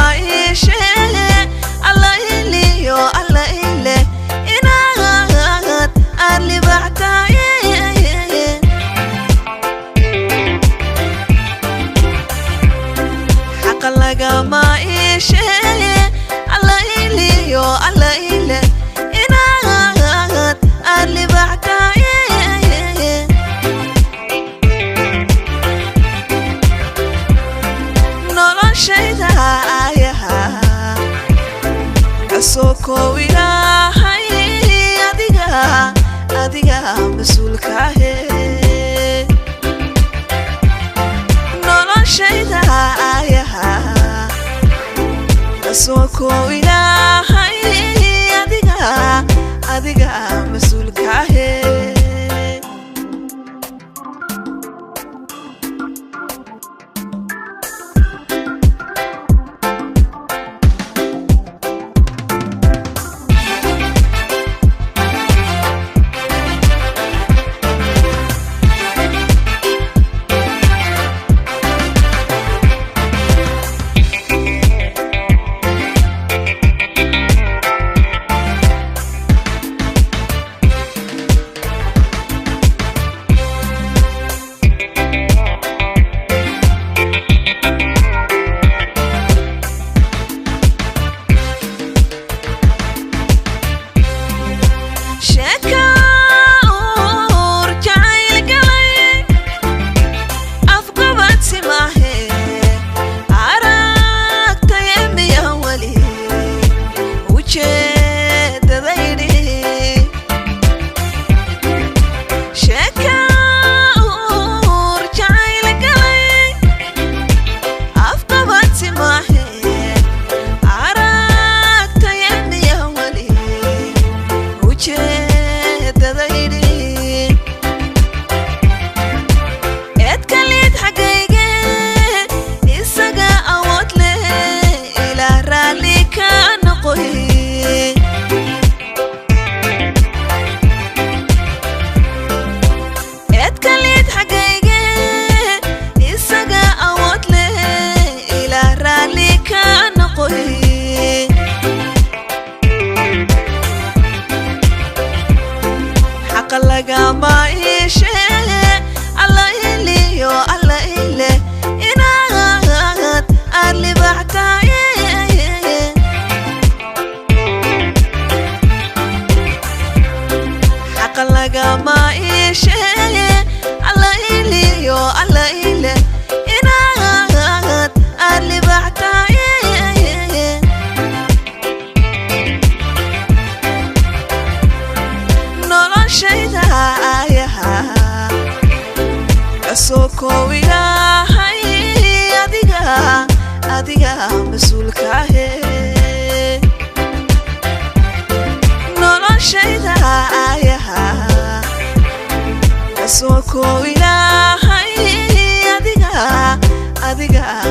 maishe alla iliyo alla ile inaad ali bactaye حق لقى maishe alla iliyo alla ile inaad ali bactaye soko ilahay adiga mas'uulka ah noloshayda soko ilahay adiga mas'uulka ah لقى maishe alla iliyo alla ile inaad ali bactaye حق لقى maishe alla iliyo alla ile inaad ali bactaye noloshayda soko ilahay adiga mas'uulka ah noloshayda soko ilahay adiga